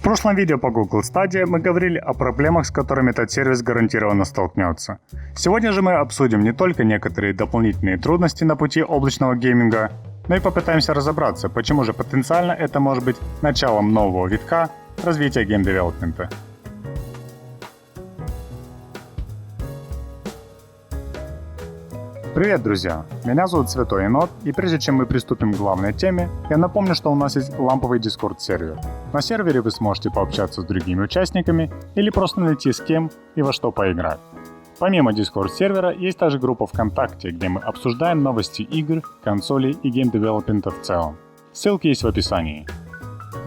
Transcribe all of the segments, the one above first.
прошлом видео по Google Stadia мы говорили о проблемах, с которыми этот сервис гарантированно столкнется. Сегодня же мы обсудим не только некоторые дополнительные трудности на пути облачного гейминга, но и попытаемся разобраться, почему же потенциально это может быть началом нового витка развития гейм-девелопмента. Привет, друзья! Меня зовут Святой Енот, и прежде чем мы приступим к главной теме, я напомню, что у нас есть ламповый Discord-сервер. На сервере вы сможете пообщаться с другими участниками или просто найти с кем и во что поиграть. Помимо Discord-сервера есть также группа ВКонтакте, где мы обсуждаем новости игр, консолей и гейм-девелопмента в целом. Ссылки есть в описании.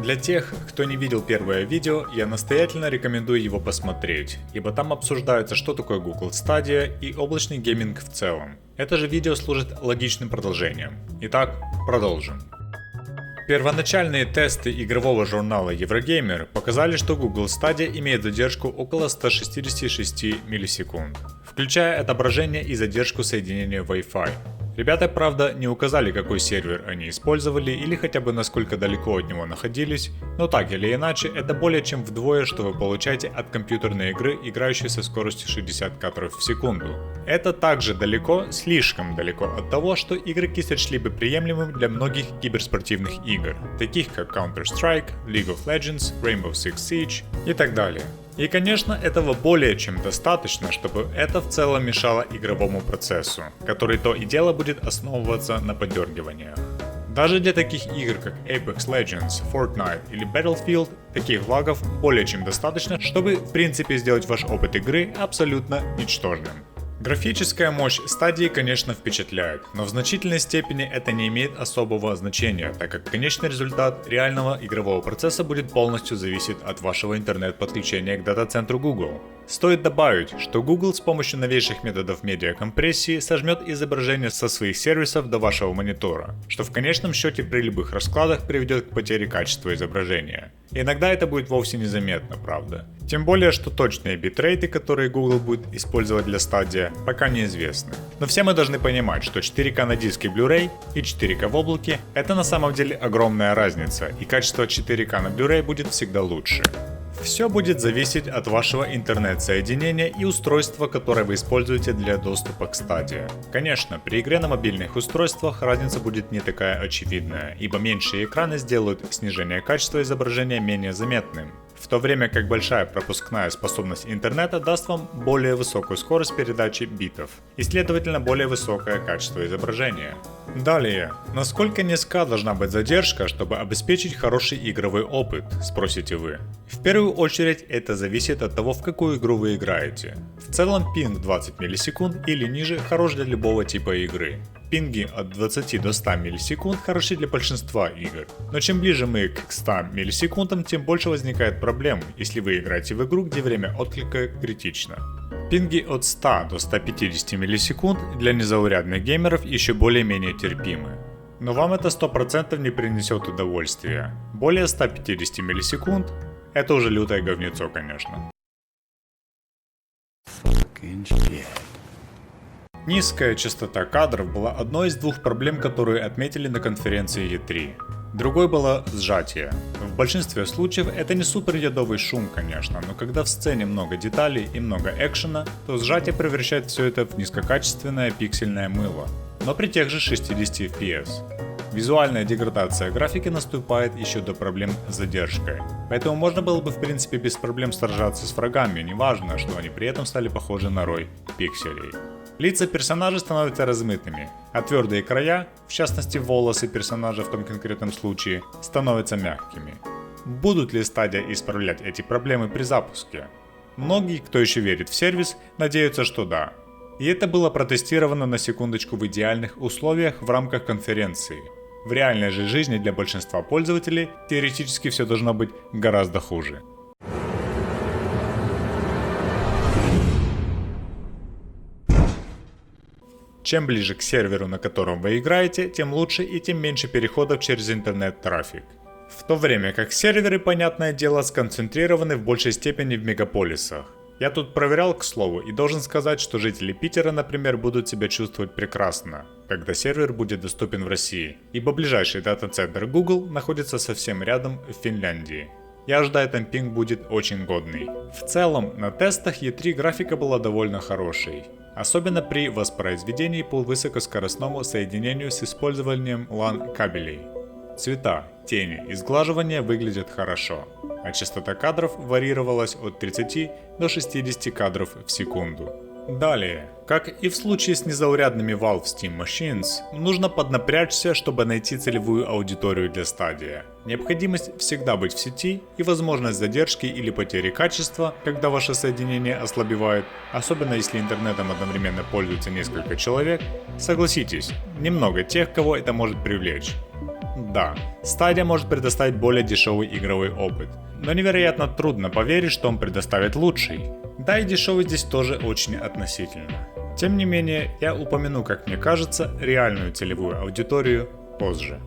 Для тех, кто не видел первое видео, я настоятельно рекомендую его посмотреть, ибо там обсуждается, что такое Google Stadia и облачный гейминг в целом. Это же видео служит логичным продолжением. Итак, продолжим. Первоначальные тесты игрового журнала Eurogamer показали, что Google Stadia имеет задержку около 166 миллисекунд, включая отображение и задержку соединения Wi-Fi. Ребята, правда, не указали, какой сервер они использовали или хотя бы насколько далеко от него находились, но так или иначе, это более чем вдвое, что вы получаете от компьютерной игры, играющей со скоростью 60 кадров в секунду. Это также далеко, слишком далеко от того, что игроки сочли бы приемлемым для многих киберспортивных игр, таких как Counter-Strike, League of Legends, Rainbow Six Siege и так далее. И, конечно, этого более чем достаточно, чтобы это в целом мешало игровому процессу, который то и дело будет основываться на поддергиваниях. Даже для таких игр, как Apex Legends, Fortnite или Battlefield, таких лагов более чем достаточно, чтобы в принципе сделать ваш опыт игры абсолютно ничтожным. Графическая мощь Stadia, конечно, впечатляет, но в значительной степени это не имеет особого значения, так как конечный результат реального игрового процесса будет полностью зависеть от вашего интернет-подключения к дата-центру Google. Стоит добавить, что Google с помощью новейших методов медиакомпрессии сожмет изображение со своих сервисов до вашего монитора, что в конечном счете при любых раскладах приведет к потере качества изображения. Иногда это будет вовсе незаметно, правда. Тем более, что точные битрейты, которые Google будет использовать для Stadia, пока неизвестны. Но все мы должны понимать, что 4К на диске Blu-ray и 4К в облаке — это на самом деле огромная разница, и качество 4К на Blu-ray будет всегда лучше. Все будет зависеть от вашего интернет-соединения и устройства, которое вы используете для доступа к Stadia. Конечно, при игре на мобильных устройствах разница будет не такая очевидная, ибо меньшие экраны сделают снижение качества изображения менее заметным, в то время как большая пропускная способность интернета даст вам более высокую скорость передачи битов и, следовательно, более высокое качество изображения. Далее, насколько низка должна быть задержка, чтобы обеспечить хороший игровой опыт, спросите вы? В первую очередь это зависит от того, в какую игру вы играете. В целом пинг 20 миллисекунд или ниже хорош для любого типа игры. Пинги от 20 до 100 миллисекунд хороши для большинства игр, но чем ближе мы к 100 миллисекундам, тем больше возникает проблем, если вы играете в игру, где время отклика критично. Пинги от 100 до 150 миллисекунд для незаурядных геймеров еще более-менее терпимы. Но вам это 100% не принесет удовольствия. Более 150 миллисекунд — это уже лютое говнецо, конечно. Низкая частота кадров была одной из двух проблем, которые отметили на конференции E3. Другой было сжатие. В большинстве случаев это не суперядовый шум, конечно, но когда в сцене много деталей и много экшена, то сжатие превращает все это в низкокачественное пиксельное мыло, но при тех же 60 FPS. Визуальная деградация графики наступает еще до проблем с задержкой, поэтому можно было бы в принципе без проблем сражаться с врагами, неважно, что они при этом стали похожи на рой пикселей. Лица персонажей становятся размытыми, а твердые края, в частности волосы персонажа в том конкретном случае, становятся мягкими. Будут ли Stadia исправлять эти проблемы при запуске? Многие, кто еще верит в сервис, надеются, что да. И это было протестировано на секундочку в идеальных условиях в рамках конференции. В реальной же жизни для большинства пользователей теоретически все должно быть гораздо хуже. Чем ближе к серверу, на котором вы играете, тем лучше и тем меньше переходов через интернет-трафик. В то время как серверы, понятное дело, сконцентрированы в большей степени в мегаполисах. Я тут проверял, к слову, и должен сказать, что жители Питера, например, будут себя чувствовать прекрасно, когда сервер будет доступен в России, ибо ближайший дата-центр Google находится совсем рядом в Финляндии. я ожидаю, там пинг будет очень годный. В целом, на тестах E3 графика была довольно хорошей, особенно при воспроизведении по высокоскоростному соединению с использованием LAN кабелей. Цвета, тени и сглаживание выглядят хорошо, а частота кадров варьировалась от 30 до 60 кадров в секунду. Далее, как и в случае с незаурядными Valve Steam Machines, нужно поднапрячься, чтобы найти целевую аудиторию для Stadia. Необходимость всегда быть в сети и возможность задержки или потери качества, когда ваше соединение ослабевает, особенно если интернетом одновременно пользуется несколько человек, согласитесь, немного тех, кого это может привлечь. Да, Stadia может предоставить более дешевый игровой опыт, но невероятно трудно поверить, что он предоставит лучший. Да и дешевый здесь тоже очень относительно. Тем не менее, я упомяну, как мне кажется, реальную целевую аудиторию позже.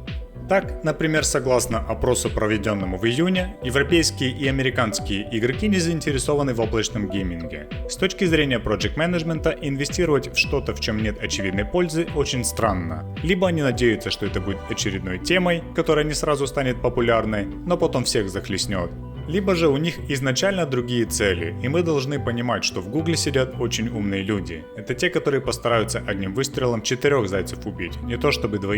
Так, например, согласно опросу, проведенному в июне, европейские и американские игроки не заинтересованы в облачном гейминге. С точки зрения project менеджмента, инвестировать в что-то, в чем нет очевидной пользы, очень странно. Либо они надеются, что это будет очередной темой, которая не сразу станет популярной, но потом всех захлестнет. Либо же у них изначально другие цели, и мы должны понимать, что в Гугле сидят очень умные люди. Это те, которые постараются одним выстрелом 4 зайцев убить, не то чтобы 2.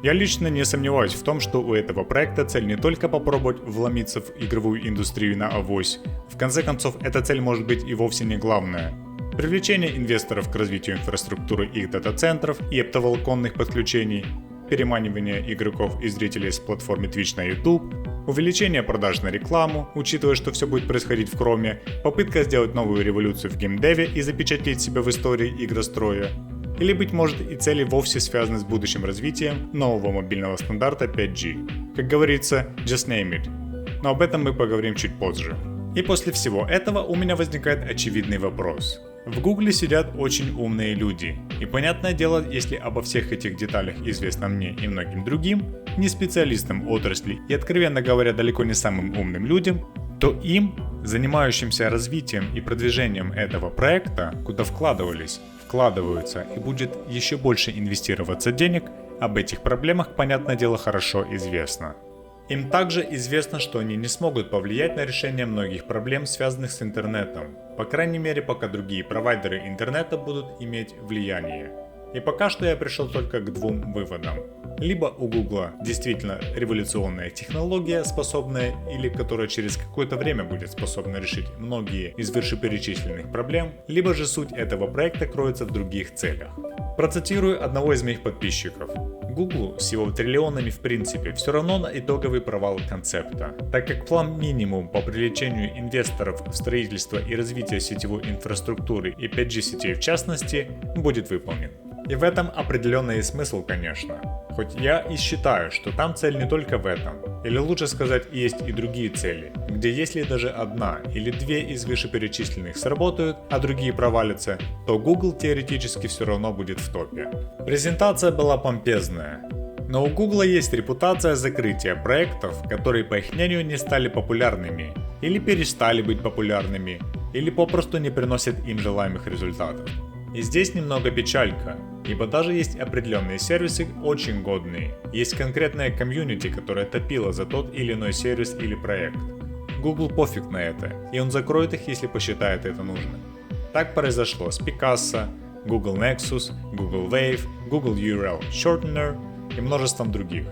Я лично не сомневаюсь в том, что у этого проекта цель не только попробовать вломиться в игровую индустрию на авось. В конце концов, эта цель может быть и вовсе не главная. Привлечение инвесторов к развитию инфраструктуры их дата-центров и оптоволоконных подключений, переманивание игроков и зрителей с платформы Twitch на YouTube, увеличение продаж на рекламу, учитывая, что все будет происходить в Chrome, попытка сделать новую революцию в геймдеве и запечатлеть себя в истории игростроя. Или, быть может, и цели вовсе связаны с будущим развитием нового мобильного стандарта 5G. Как говорится, just name it. Но об этом мы поговорим чуть позже. И после всего этого у меня возникает очевидный вопрос. В Гугле сидят очень умные люди. И понятное дело, если обо всех этих деталях известно мне и многим другим, не специалистам отрасли и, откровенно говоря, далеко не самым умным людям, то им, занимающимся развитием и продвижением этого проекта, куда вкладываются и будет еще больше инвестироваться денег, об этих проблемах, понятное дело, хорошо известно. Им также известно, что они не смогут повлиять на решение многих проблем, связанных с интернетом, по крайней мере, пока другие провайдеры интернета будут иметь влияние. И пока что я пришел только к 2 выводам. Либо у Гугла действительно революционная технология, способная или которая через какое-то время будет способна решить многие из вышеперечисленных проблем, либо же суть этого проекта кроется в других целях. Процитирую одного из моих подписчиков. Гуглу с его триллионами в принципе все равно на итоговый провал концепта, так как план минимум по привлечению инвесторов в строительство и развитие сетевой инфраструктуры и 5G сетей в частности будет выполнен. И в этом определенный смысл, конечно. Хоть я и считаю, что там цель не только в этом. Или лучше сказать, есть и другие цели, где если даже одна или 2 из вышеперечисленных сработают, а другие провалятся, то Google теоретически все равно будет в топе. Презентация была помпезная. Но у Google есть репутация закрытия проектов, которые по их мнению не стали популярными, или перестали быть популярными, или попросту не приносят им желаемых результатов. И здесь немного печалька, ибо даже есть определенные сервисы очень годные, есть конкретная комьюнити, которая топила за тот или иной сервис или проект. Google пофиг на это, и он закроет их, если посчитает это нужным. Так произошло с Picasa, Google Nexus, Google Wave, Google URL Shortener и множеством других.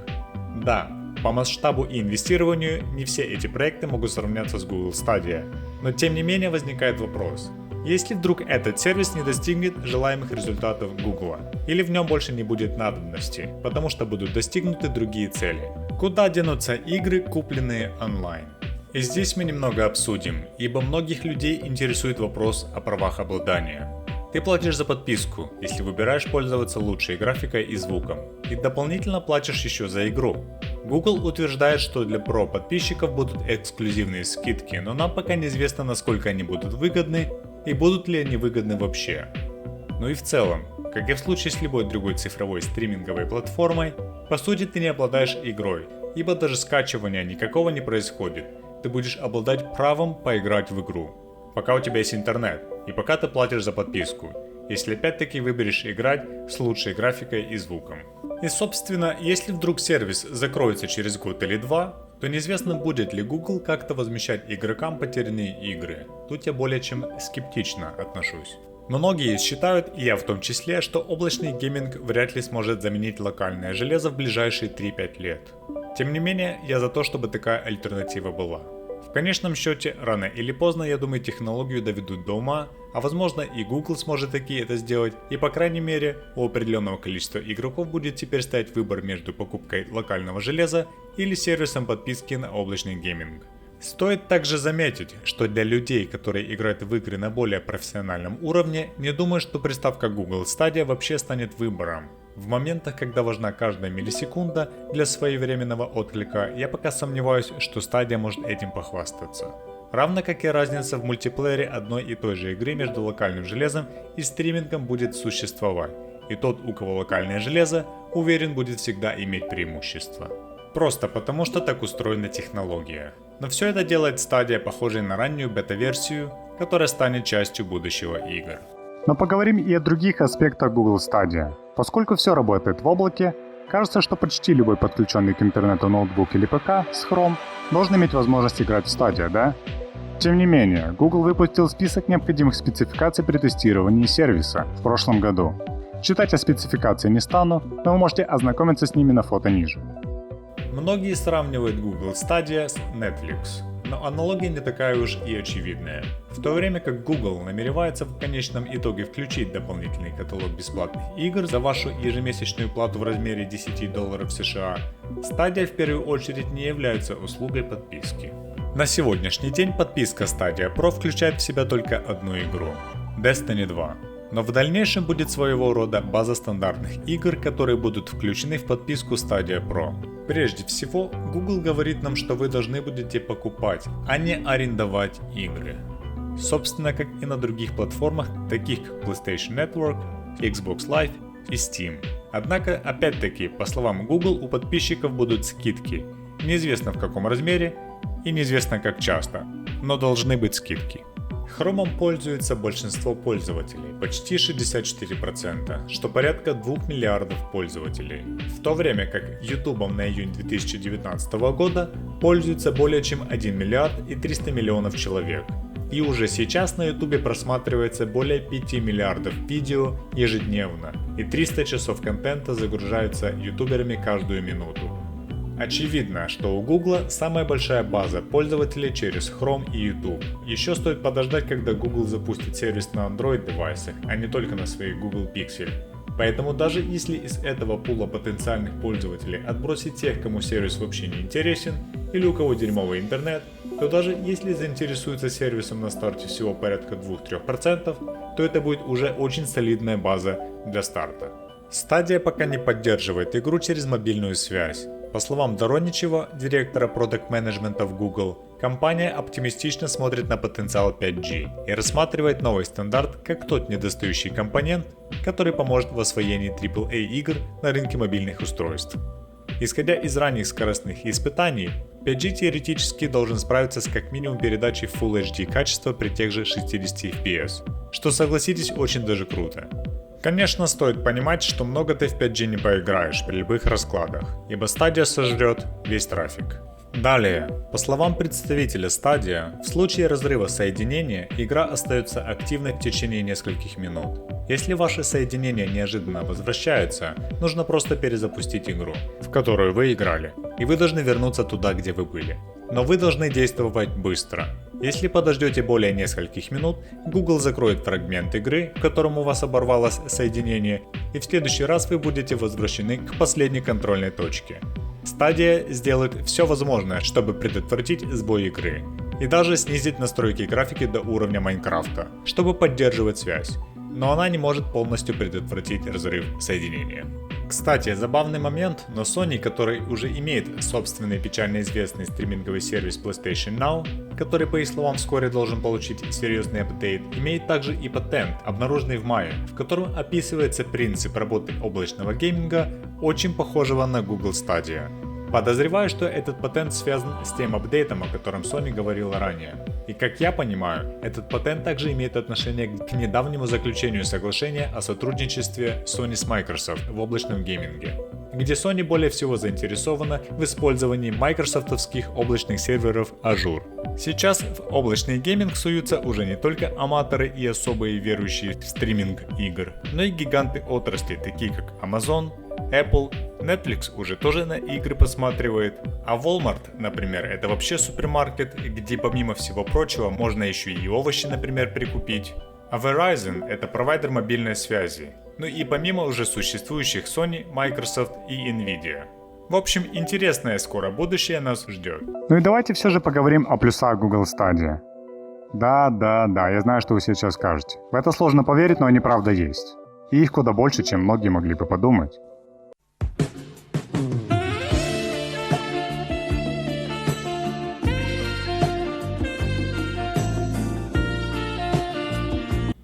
Да, по масштабу и инвестированию не все эти проекты могут сравняться с Google Stadia, но тем не менее возникает вопрос. Если вдруг этот сервис не достигнет желаемых результатов Google, или в нем больше не будет надобности, потому что будут достигнуты другие цели, куда денутся игры, купленные онлайн? И здесь мы немного обсудим, ибо многих людей интересует вопрос о правах обладания. Ты платишь за подписку, если выбираешь пользоваться лучшей графикой и звуком, и дополнительно платишь еще за игру. Google утверждает, что для Pro подписчиков будут эксклюзивные скидки, но нам пока неизвестно, насколько они будут выгодны и будут ли они выгодны вообще. Ну и в целом, как и в случае с любой другой цифровой стриминговой платформой, по сути ты не обладаешь игрой, ибо даже скачивания никакого не происходит, ты будешь обладать правом поиграть в игру, пока у тебя есть интернет и пока ты платишь за подписку, если опять-таки выберешь играть с лучшей графикой и звуком. И собственно, если вдруг сервис закроется через год или 2, то неизвестно, будет ли Google как-то возмещать игрокам потерянные игры. Тут я более чем скептично отношусь. Многие считают, и я в том числе, что облачный гейминг вряд ли сможет заменить локальное железо в ближайшие 3-5 лет. Тем не менее, я за то, чтобы такая альтернатива была. В конечном счете, рано или поздно, я думаю, технологию доведут до ума, а возможно и Google сможет таки это сделать, и по крайней мере, у определенного количества игроков будет теперь стоять выбор между покупкой локального железа или сервисом подписки на облачный гейминг. Стоит также заметить, что для людей, которые играют в игры на более профессиональном уровне, не думаю, что приставка Google Stadia вообще станет выбором. В моментах, когда важна каждая миллисекунда для своевременного отклика, я пока сомневаюсь, что Stadia может этим похвастаться. Равно как и разница в мультиплеере одной и той же игры между локальным железом и стримингом будет существовать, и тот, у кого локальное железо, уверен, будет всегда иметь преимущество. Просто потому, что так устроена технология. Но все это делает Stadia похожей на раннюю бета-версию, которая станет частью будущего игр. Но поговорим и о других аспектах Google Stadia. Поскольку все работает в облаке, кажется, что почти любой подключенный к интернету ноутбук или ПК с Chrome должен иметь возможность играть в Stadia, да? Тем не менее, Google выпустил список необходимых спецификаций при тестировании сервиса в прошлом году. Читать о спецификации не стану, но вы можете ознакомиться с ними на фото ниже. Многие сравнивают Google Stadia с Netflix, но аналогия не такая уж и очевидная. В то время как Google намеревается в конечном итоге включить дополнительный каталог бесплатных игр за вашу ежемесячную плату в размере $10 США, Stadia в первую очередь не является услугой подписки. На сегодняшний день подписка Stadia Pro включает в себя только одну игру – Destiny 2. Но в дальнейшем будет своего рода база стандартных игр, которые будут включены в подписку Stadia Pro. Прежде всего, Google говорит нам, что вы должны будете покупать, а не арендовать игры. Собственно, как и на других платформах, таких как PlayStation Network, Xbox Live и Steam. Однако, опять-таки, по словам Google, у подписчиков будут скидки. Неизвестно в каком размере и неизвестно как часто, но должны быть скидки. Chrome пользуется большинство пользователей, почти 64%, что порядка 2 миллиардов пользователей. В то время как YouTube на июнь 2019 года пользуется более чем 1 миллиард и 300 миллионов человек. И уже сейчас на YouTube просматривается более 5 миллиардов видео ежедневно, и 300 часов контента загружаются ютуберами каждую минуту. Очевидно, что у Google самая большая база пользователей через Chrome и YouTube. Еще стоит подождать, когда Google запустит сервис на Android девайсах, а не только на своих Google Pixel. Поэтому даже если из этого пула потенциальных пользователей отбросить тех, кому сервис вообще не интересен, или у кого дерьмовый интернет, то даже если заинтересуется сервисом на старте всего порядка 2-3%, то это будет уже очень солидная база для старта. Stadia пока не поддерживает игру через мобильную связь. По словам Дороничева, директора продакт-менеджмента в Google, компания оптимистично смотрит на потенциал 5G и рассматривает новый стандарт как тот недостающий компонент, который поможет в освоении AAA игр на рынке мобильных устройств. Исходя из ранних скоростных испытаний, 5G теоретически должен справиться с как минимум передачей Full HD качества при тех же 60 FPS, что, согласитесь, очень даже круто. Конечно, стоит понимать, что много ты в 5G не поиграешь при любых раскладах, ибо Stadia сожрет весь трафик. Далее, по словам представителя Stadia, в случае разрыва соединения игра остается активной в течение нескольких минут. Если ваше соединение неожиданно возвращается, нужно просто перезапустить игру, в которую вы играли, и вы должны вернуться туда, где вы были. Но вы должны действовать быстро. Если подождете более нескольких минут, Google закроет фрагмент игры, в котором у вас оборвалось соединение, и в следующий раз вы будете возвращены к последней контрольной точке. Stadia сделает все возможное, чтобы предотвратить сбой игры, и даже снизить настройки графики до уровня Майнкрафта, чтобы поддерживать связь, но она не может полностью предотвратить разрыв соединения. Кстати, забавный момент, но Sony, который уже имеет собственный печально известный стриминговый сервис PlayStation Now, который, по их словам, вскоре должен получить серьезный апдейт, имеет также и патент, обнаруженный в мае, в котором описывается принцип работы облачного гейминга, очень похожего на Google Stadia. Подозреваю, что этот патент связан с тем апдейтом, о котором Sony говорила ранее. И как я понимаю, этот патент также имеет отношение к недавнему заключению соглашения о сотрудничестве Sony с Microsoft в облачном гейминге, где Sony более всего заинтересована в использовании майкрософтовских облачных серверов Azure. Сейчас в облачный гейминг суются уже не только аматоры и особые верующие в стриминг игр, но и гиганты отрасли, такие как Amazon, Apple, Netflix уже тоже на игры посматривает, а Walmart, например, это вообще супермаркет, где помимо всего прочего можно еще и овощи, например, прикупить. А Verizon это провайдер мобильной связи, ну и помимо уже существующих Sony, Microsoft и Nvidia. В общем, интересное скоро будущее нас ждет. Ну и давайте все же поговорим о плюсах Google Stadia. Да, я знаю, что вы сейчас скажете. В это сложно поверить, но они правда есть. И их куда больше, чем многие могли бы подумать.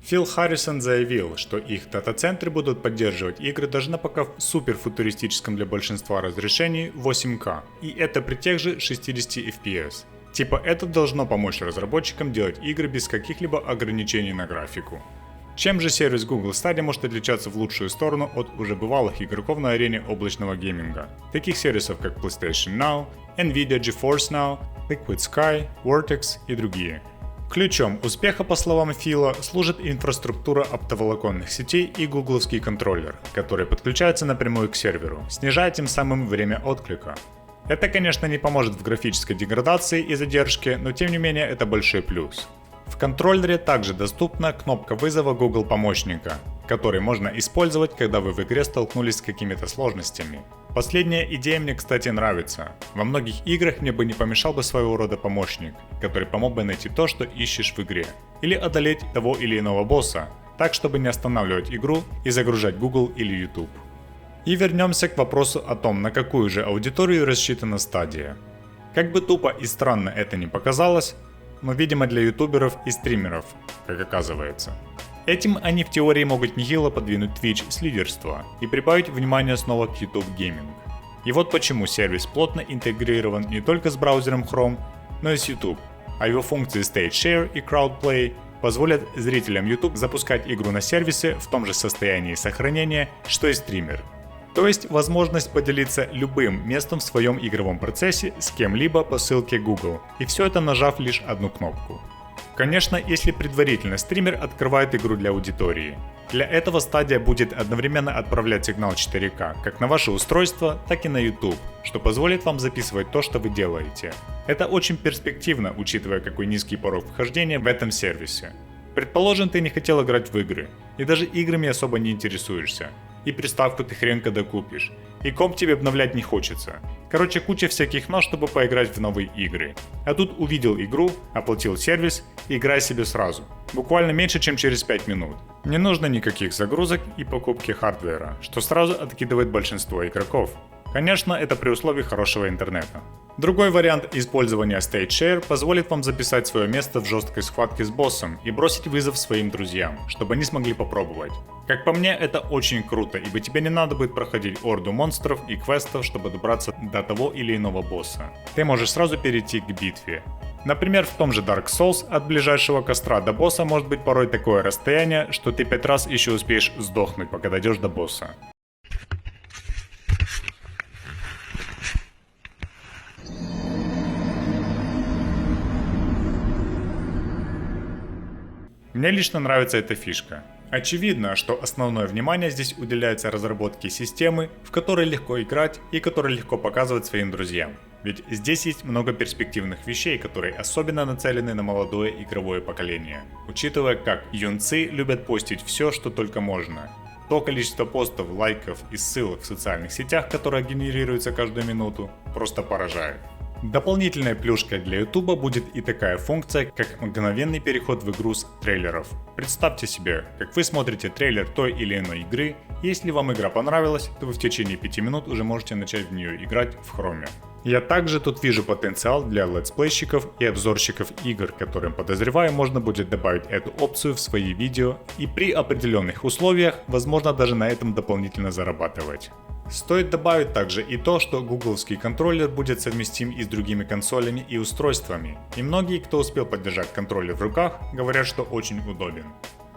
Фил Харрисон заявил, что их дата-центры будут поддерживать игры даже на пока суперфутуристическом для большинства разрешении 8К, и это при тех же 60 FPS. Типа это должно помочь разработчикам делать игры без каких-либо ограничений на графику. Чем же сервис Google Stadia может отличаться в лучшую сторону от уже бывалых игроков на арене облачного гейминга? Таких сервисов как PlayStation Now, Nvidia GeForce Now, Liquid Sky, Vortex и другие. Ключом успеха, по словам Фила, служит инфраструктура оптоволоконных сетей и гугловский контроллер, который подключается напрямую к серверу, снижая тем самым время отклика. Это, конечно, не поможет в графической деградации и задержке, но тем не менее это большой плюс. В контроллере также доступна кнопка вызова Google помощника, который можно использовать, когда вы в игре столкнулись с какими-то сложностями. Последняя идея мне, кстати, нравится. Во многих играх мне бы не помешал бы своего рода помощник, который помог бы найти то, что ищешь в игре, или одолеть того или иного босса, так чтобы не останавливать игру и загружать Google или YouTube. И вернемся к вопросу о том, на какую же аудиторию рассчитана Stadia. Как бы тупо и странно это ни показалось, но видимо для ютуберов и стримеров, как оказывается. Этим они в теории могут нехило подвинуть Twitch с лидерства и прибавить внимание снова к YouTube Gaming. И вот почему сервис плотно интегрирован не только с браузером Chrome, но и с YouTube, а его функции Stage Share и Crowdplay позволят зрителям YouTube запускать игру на сервисе в том же состоянии сохранения, что и стример. То есть возможность поделиться любым местом в своем игровом процессе с кем-либо по ссылке Google, и все это нажав лишь одну кнопку. Конечно, если предварительно стример открывает игру для аудитории. Для этого Stadia будет одновременно отправлять сигнал 4К как на ваше устройство, так и на YouTube, что позволит вам записывать то, что вы делаете. Это очень перспективно, учитывая какой низкий порог вхождения в этом сервисе. Предположим, ты не хотел играть в игры, и даже играми особо не интересуешься. И приставку ты хрен когда купишь. И комп тебе обновлять не хочется. Короче, куча всяких но, чтобы поиграть в новые игры. А тут увидел игру, оплатил сервис, и играй себе сразу. Буквально меньше, чем через 5 минут. Не нужно никаких загрузок и покупки хардвера, что сразу откидывает большинство игроков. Конечно, это при условии хорошего интернета. Другой вариант использования Stage Share позволит вам записать свое место в жесткой схватке с боссом и бросить вызов своим друзьям, чтобы они смогли попробовать. Как по мне, это очень круто, ибо тебе не надо будет проходить орду монстров и квестов, чтобы добраться до того или иного босса. Ты можешь сразу перейти к битве. Например, в том же Dark Souls от ближайшего костра до босса может быть порой такое расстояние, что ты 5 раз еще успеешь сдохнуть, пока дойдешь до босса. Мне лично нравится эта фишка. Очевидно, что основное внимание здесь уделяется разработке системы, в которой легко играть и которой легко показывать своим друзьям. Ведь здесь есть много перспективных вещей, которые особенно нацелены на молодое игровое поколение. Учитывая, как юнцы любят постить все, что только можно. То количество постов, лайков и ссылок в социальных сетях, которое генерируется каждую минуту, просто поражает. Дополнительной плюшкой для YouTube будет и такая функция, как мгновенный переход в игру с трейлеров. Представьте себе, как вы смотрите трейлер той или иной игры, и если вам игра понравилась, то вы в течение 5 минут уже можете начать в нее играть в Chrome. Я также тут вижу потенциал для летсплейщиков и обзорщиков игр, которым, подозреваю, можно будет добавить эту опцию в свои видео и при определенных условиях, возможно, даже на этом дополнительно зарабатывать. Стоит добавить также и то, что гугловский контроллер будет совместим и с другими консолями и устройствами, и многие, кто успел поддержать контроллер в руках, говорят, что очень удобен.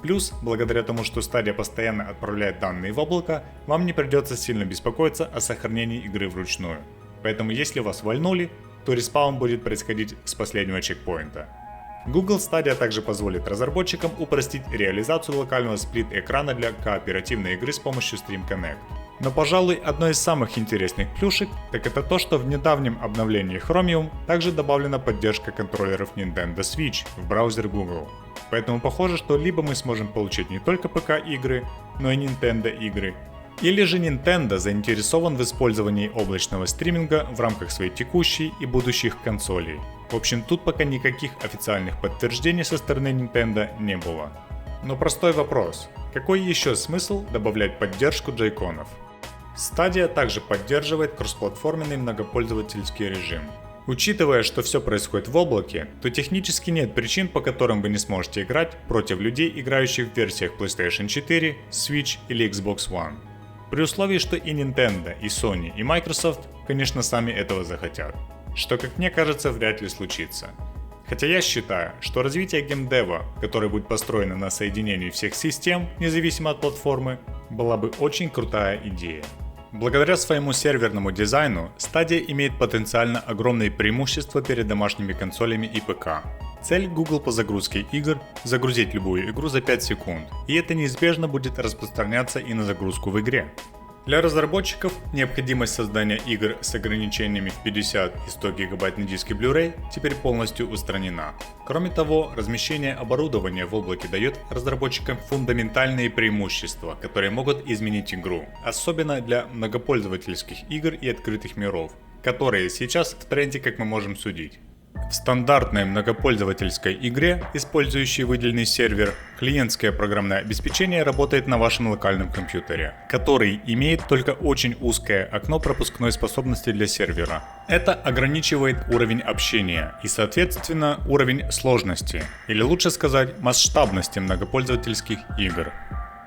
Плюс, благодаря тому, что Stadia постоянно отправляет данные в облако, вам не придется сильно беспокоиться о сохранении игры вручную. Поэтому если вас вальнули, то респаун будет происходить с последнего чекпоинта. Google Stadia также позволит разработчикам упростить реализацию локального сплит-экрана для кооперативной игры с помощью Stream Connect. Но, пожалуй, одно из самых интересных плюшек, так это то, что в недавнем обновлении Chromium также добавлена поддержка контроллеров Nintendo Switch в браузер Google. Поэтому похоже, что либо мы сможем получить не только ПК-игры, но и Nintendo-игры, или же Nintendo заинтересован в использовании облачного стриминга в рамках своей текущей и будущих консолей. В общем, тут пока никаких официальных подтверждений со стороны Nintendo не было. Но простой вопрос: какой еще смысл добавлять поддержку джойконов? Stadia также поддерживает кроссплатформенный многопользовательский режим. Учитывая, что все происходит в облаке, то технически нет причин, по которым вы не сможете играть против людей, играющих в версиях PlayStation 4, Switch или Xbox One. При условии, что и Nintendo, и Sony, и Microsoft, конечно, сами этого захотят. Что, как мне кажется, вряд ли случится. Хотя я считаю, что развитие геймдева, которое будет построено на соединении всех систем, независимо от платформы, была бы очень крутая идея. Благодаря своему серверному дизайну, Stadia имеет потенциально огромные преимущества перед домашними консолями и ПК. Цель Google по загрузке игр – загрузить любую игру за 5 секунд, и это неизбежно будет распространяться и на загрузку в игре. Для разработчиков необходимость создания игр с ограничениями в 50 и 100 ГБ на диске Blu-ray теперь полностью устранена. Кроме того, размещение оборудования в облаке дает разработчикам фундаментальные преимущества, которые могут изменить игру, особенно для многопользовательских игр и открытых миров, которые сейчас в тренде, как мы можем судить. В стандартной многопользовательской игре, использующей выделенный сервер, клиентское программное обеспечение работает на вашем локальном компьютере, который имеет только очень узкое окно пропускной способности для сервера. Это ограничивает уровень общения и, соответственно, уровень сложности, или лучше сказать, масштабности многопользовательских игр.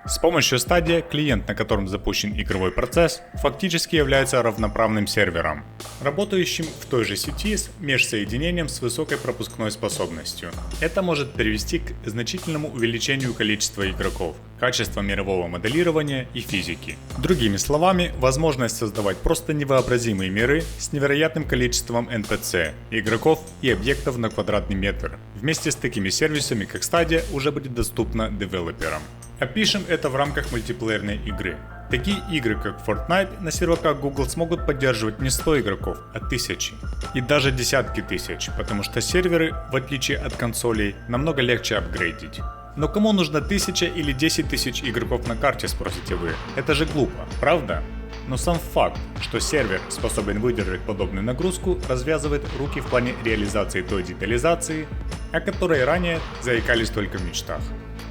С помощью Stadia клиент, на котором запущен игровой процесс, фактически является равноправным сервером, работающим в той же сети с межсоединением с высокой пропускной способностью. Это может привести к значительному увеличению количества игроков, качества мирового моделирования и физики. Другими словами, возможность создавать просто невообразимые миры с невероятным количеством NPC, игроков и объектов на квадратный метр, вместе с такими сервисами, как Stadia, уже будет доступно девелоперам. Опишем это в рамках мультиплеерной игры. Такие игры, как Fortnite, на серверах Google смогут поддерживать не 100 игроков, а тысячи. И даже десятки тысяч, потому что серверы, в отличие от консолей, намного легче апгрейдить. Но кому нужно 1000 или 10 тысяч игроков на карте, спросите вы? Это же глупо, правда? Но сам факт, что сервер способен выдержать подобную нагрузку, развязывает руки в плане реализации той детализации, о которой ранее заикались только в мечтах.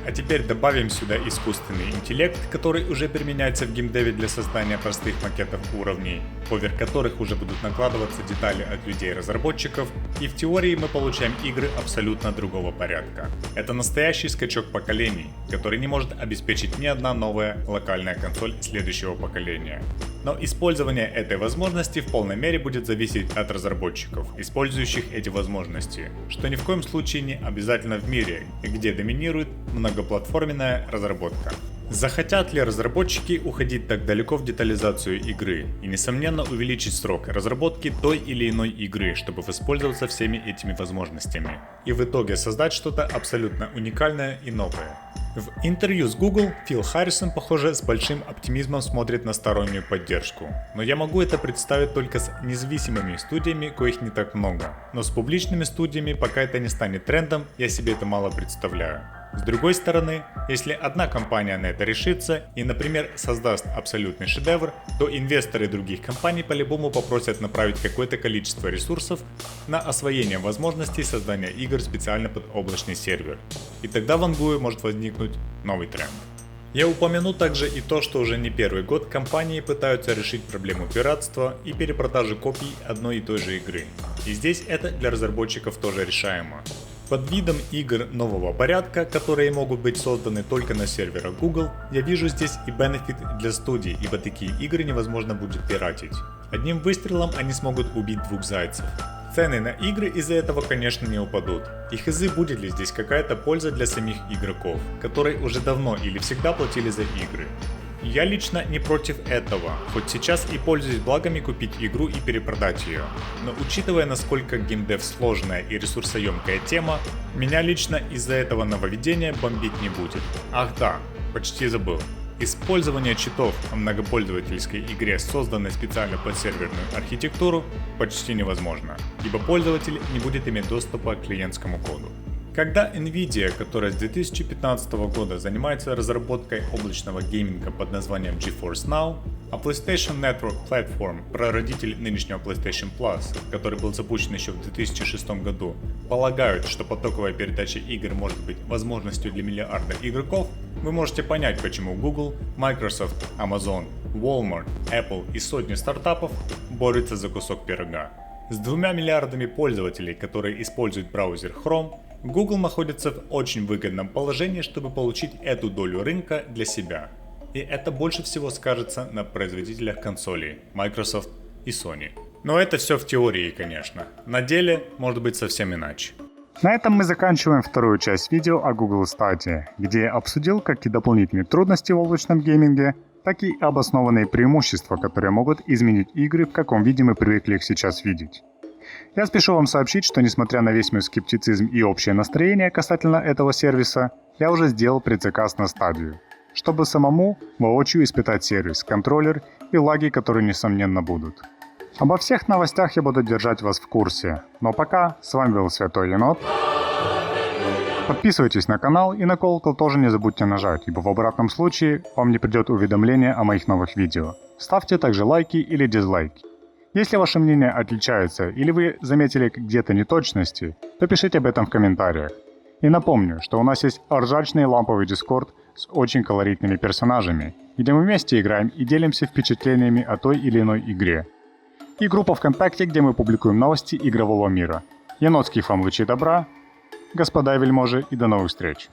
А теперь добавим сюда искусственный интеллект, который уже применяется в геймдеве для создания простых макетов уровней, поверх которых уже будут накладываться детали от людей-разработчиков, и в теории мы получаем игры абсолютно другого порядка. Это настоящий скачок поколений, который не может обеспечить ни одна новая локальная консоль следующего поколения. Но использование этой возможности в полной мере будет зависеть от разработчиков, использующих эти возможности, что ни в коем случае не обязательно в мире, где доминирует многоплатформенная разработка. Захотят ли разработчики уходить так далеко в детализацию игры и, несомненно, увеличить срок разработки той или иной игры, чтобы воспользоваться всеми этими возможностями, и в итоге создать что-то абсолютно уникальное и новое? В интервью с Google Фил Харрисон, похоже, с большим оптимизмом смотрит на стороннюю поддержку. Но я могу это представить только с независимыми студиями, коих не так много. Но с публичными студиями, пока это не станет трендом, я себе это мало представляю. С другой стороны, если одна компания на это решится и, например, создаст абсолютный шедевр, то инвесторы других компаний по-любому попросят направить какое-то количество ресурсов на освоение возможностей создания игр специально под облачный сервер. И тогда в Ангуе может возникнуть новый тренд. Я упомяну также и то, что уже не первый год компании пытаются решить проблему пиратства и перепродажи копий одной и той же игры. И здесь это для разработчиков тоже решаемо. Под видом игр нового порядка, которые могут быть созданы только на серверах Google, я вижу здесь и бенефит для студий, ибо такие игры невозможно будет пиратить. Одним выстрелом они смогут убить двух зайцев. Цены на игры из-за этого, конечно, не упадут. И хз, будет ли здесь какая-то польза для самих игроков, которые уже давно или всегда платили за игры. Я лично не против этого, хоть сейчас и пользуюсь благами купить игру и перепродать ее. Но учитывая, насколько геймдев сложная и ресурсоемкая тема, меня лично из-за этого нововведения бомбить не будет. Ах да, почти забыл. Использование читов в многопользовательской игре, созданной специально под серверную архитектуру, почти невозможно, ибо пользователь не будет иметь доступа к клиентскому коду. Когда Nvidia, которая с 2015 года занимается разработкой облачного гейминга под названием GeForce Now, а PlayStation Network Platform, прародитель нынешнего PlayStation Plus, который был запущен еще в 2006 году, полагают, что потоковая передача игр может быть возможностью для миллиарда игроков, вы можете понять, почему Google, Microsoft, Amazon, Walmart, Apple и сотни стартапов борются за кусок пирога. С 2 миллиардами пользователей, которые используют браузер Chrome, Google находится в очень выгодном положении, чтобы получить эту долю рынка для себя. И это больше всего скажется на производителях консолей Microsoft и Sony. Но это все в теории, конечно. На деле может быть совсем иначе. На этом мы заканчиваем вторую часть видео о Google Stadia, где я обсудил как и дополнительные трудности в облачном гейминге, так и обоснованные преимущества, которые могут изменить игры, в каком виде мы привыкли их сейчас видеть. Я спешу вам сообщить, что несмотря на весь мой скептицизм и общее настроение касательно этого сервиса, я уже сделал предзаказ на Stadia, чтобы самому воочию испытать сервис, контроллер и лаги, которые несомненно будут. Обо всех новостях я буду держать вас в курсе, но пока с вами был Святой Енот. Подписывайтесь на канал и на колокол тоже не забудьте нажать, ибо в обратном случае вам не придет уведомление о моих новых видео. Ставьте также лайки или дизлайки. Если ваше мнение отличается или вы заметили где-то неточности, то пишите об этом в комментариях. И напомню, что у нас есть ржачный ламповый дискорд с очень колоритными персонажами, где мы вместе играем и делимся впечатлениями о той или иной игре. И группа ВКонтакте, где мы публикуем новости игрового мира. Енотский вам лучи добра, господа и вельможи, и до новых встреч!